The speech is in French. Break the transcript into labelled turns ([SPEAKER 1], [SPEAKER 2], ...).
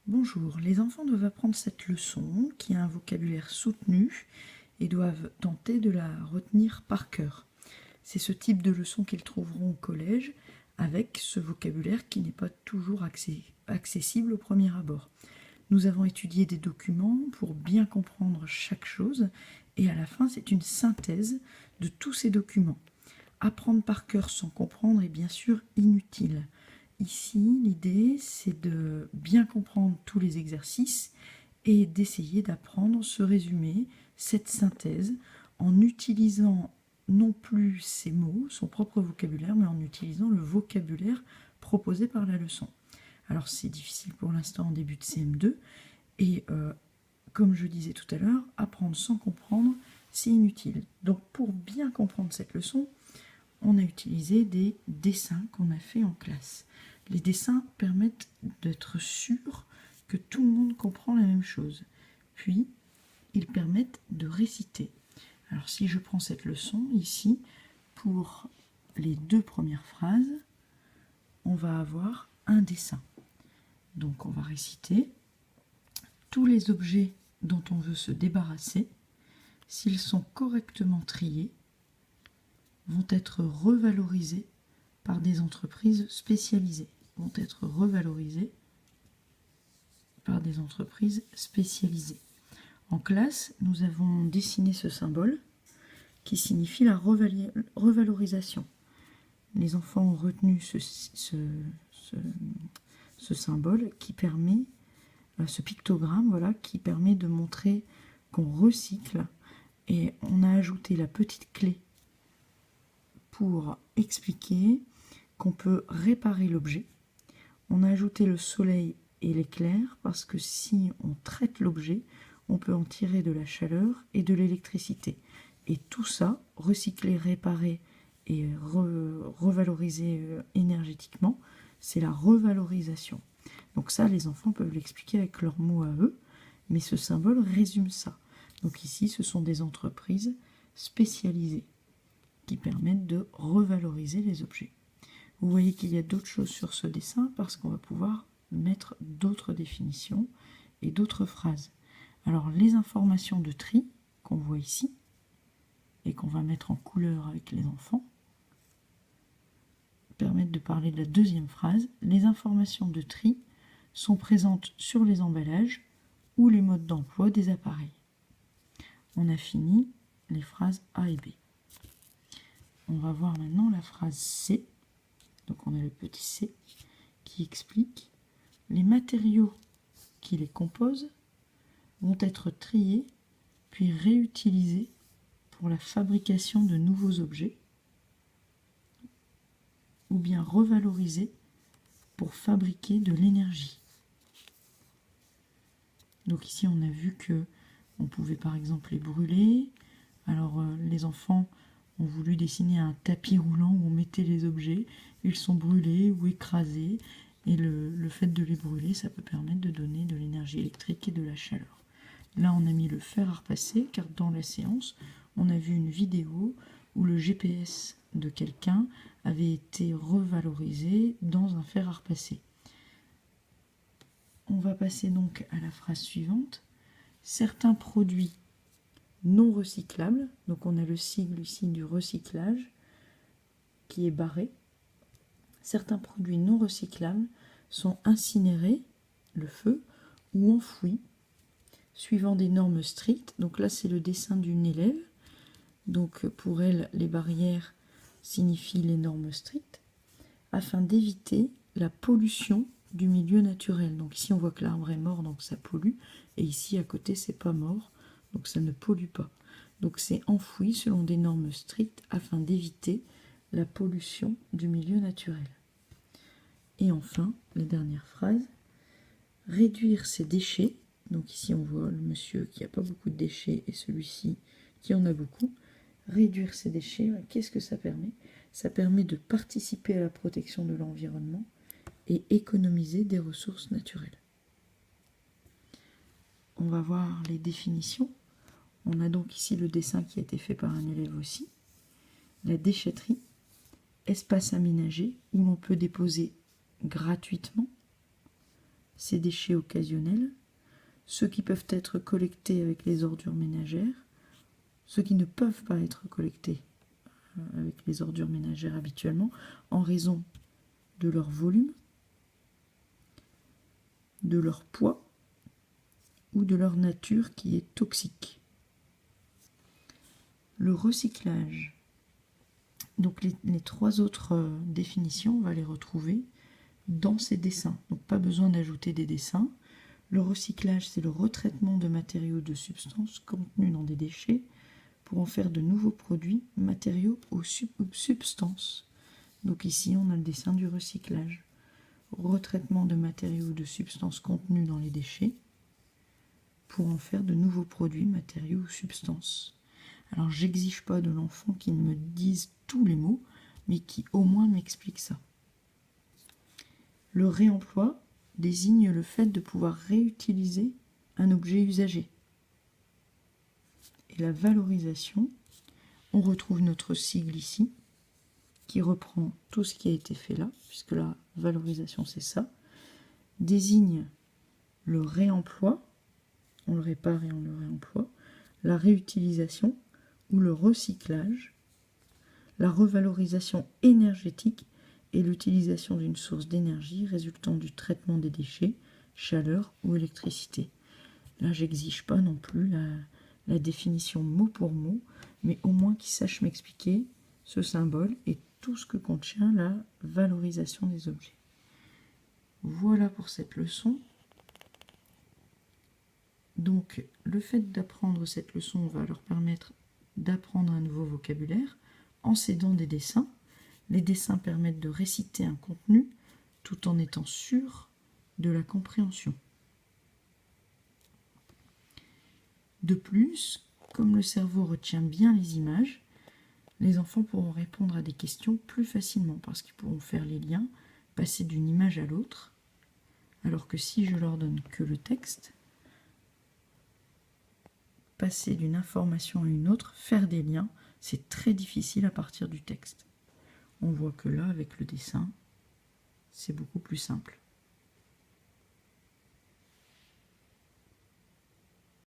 [SPEAKER 1] Bonjour, les enfants doivent apprendre cette leçon qui a un vocabulaire soutenu et doivent tenter de la retenir par cœur. C'est ce type de leçon qu'ils trouveront au collège avec ce vocabulaire qui n'est pas toujours accessible au premier abord. Nous avons étudié des documents pour bien comprendre chaque chose et à la fin c'est une synthèse de tous ces documents. Apprendre par cœur sans comprendre est bien sûr inutile. Ici, l'idée, c'est de bien comprendre tous les exercices et d'essayer d'apprendre ce résumé, cette synthèse, en utilisant non plus ces mots, son propre vocabulaire, mais en utilisant le vocabulaire proposé par la leçon. Alors c'est difficile pour l'instant en début de CM2, et comme je disais tout à l'heure, apprendre sans comprendre, c'est inutile. Donc pour bien comprendre cette leçon, on a utilisé des dessins qu'on a fait en classe. Les dessins permettent d'être sûr que tout le monde comprend la même chose. Puis, ils permettent de réciter. Alors si je prends cette leçon ici, pour les deux premières phrases, on va avoir un dessin. Donc on va réciter tous les objets dont on veut se débarrasser, s'ils sont correctement triés, vont être revalorisés par des entreprises spécialisées. En classe, nous avons dessiné ce symbole qui signifie la revalorisation. Les enfants ont retenu ce symbole qui permet, ce pictogramme, voilà, qui permet de montrer qu'on recycle, et on a ajouté la petite clé pour expliquer qu'on peut réparer l'objet. On a ajouté le soleil et l'éclair parce que si on traite l'objet, on peut en tirer de la chaleur et de l'électricité. Et tout ça, recycler, réparer et revaloriser énergétiquement, c'est la revalorisation. Donc ça, les enfants peuvent l'expliquer avec leurs mots à eux, mais ce symbole résume ça. Donc ici, ce sont des entreprises spécialisées qui permettent de revaloriser les objets. Vous voyez qu'il y a d'autres choses sur ce dessin parce qu'on va pouvoir mettre d'autres définitions et d'autres phrases. Alors les informations de tri qu'on voit ici et qu'on va mettre en couleur avec les enfants permettent de parler de la deuxième phrase. Les informations de tri sont présentes sur les emballages ou les modes d'emploi des appareils. On a fini les phrases A et B. On va voir maintenant la phrase C. Donc on a le petit C qui explique les matériaux qui les composent vont être triés puis réutilisés pour la fabrication de nouveaux objets ou bien revalorisés pour fabriquer de l'énergie. Donc ici on a vu que on pouvait par exemple les brûler. Alors les enfants ont voulu dessiner un tapis roulant où on mettait les objets, ils sont brûlés ou écrasés, et le fait de les brûler, ça peut permettre de donner de l'énergie électrique et de la chaleur. Là, on a mis le fer à repasser, car dans la séance, on a vu une vidéo où le GPS de quelqu'un avait été revalorisé dans un fer à repasser. On va passer donc à la phrase suivante. Certains produits non recyclables, donc on a le sigle ici du recyclage qui est barré. Certains produits non recyclables sont incinérés, le feu, ou enfouis, suivant des normes strictes. Donc là, c'est le dessin d'une élève. Donc pour elle, les barrières signifient les normes strictes, afin d'éviter la pollution du milieu naturel. Donc ici, on voit que l'arbre est mort, donc ça pollue. Et ici, à côté, c'est pas mort, donc ça ne pollue pas. Donc c'est enfoui selon des normes strictes afin d'éviter la pollution du milieu naturel. Et enfin, la dernière phrase, réduire ses déchets. Donc ici, on voit le monsieur qui n'a pas beaucoup de déchets et celui-ci qui en a beaucoup. Réduire ses déchets, qu'est-ce que ça permet? Ça permet de participer à la protection de l'environnement et économiser des ressources naturelles. On va voir les définitions. On a donc ici le dessin qui a été fait par un élève aussi. La déchetterie, espace aménagé où l'on peut déposer gratuitement ces déchets occasionnels, ceux qui peuvent être collectés avec les ordures ménagères, ceux qui ne peuvent pas être collectés avec les ordures ménagères habituellement, en raison de leur volume, de leur poids ou de leur nature qui est toxique. Le recyclage. Donc les trois autres définitions, on va les retrouver dans ces dessins. Donc pas besoin d'ajouter des dessins. Le recyclage, c'est le retraitement de matériaux ou de substances contenus dans des déchets pour en faire de nouveaux produits, matériaux ou substances. Donc ici, on a le dessin du recyclage. Retraitement de matériaux ou de substances contenus dans les déchets pour en faire de nouveaux produits, matériaux ou substances. Alors, j'exige pas de l'enfant qu'il me dise tous les mots, mais qui au moins m'explique ça. Le réemploi désigne le fait de pouvoir réutiliser un objet usagé. Et la valorisation, on retrouve notre sigle ici, qui reprend tout ce qui a été fait là, puisque la valorisation c'est ça, désigne le réemploi, on le répare et on le réemploie, la réutilisation ou le recyclage, la revalorisation énergétique et l'utilisation d'une source d'énergie résultant du traitement des déchets, chaleur ou électricité. Là, j'exige pas non plus la définition mot pour mot, mais au moins qu'il sache m'expliquer ce symbole et tout ce que contient la valorisation des objets. Voilà pour cette leçon. Donc, le fait d'apprendre cette leçon va leur permettre d'apprendre un nouveau vocabulaire en s'aidant des dessins. Les dessins permettent de réciter un contenu tout en étant sûr de la compréhension. De plus, comme le cerveau retient bien les images, les enfants pourront répondre à des questions plus facilement parce qu'ils pourront faire les liens, passer d'une image à l'autre, alors que si je leur donne que le texte, passer d'une information à une autre, faire des liens, c'est très difficile à partir du texte. On voit que là, avec le dessin, c'est beaucoup plus simple.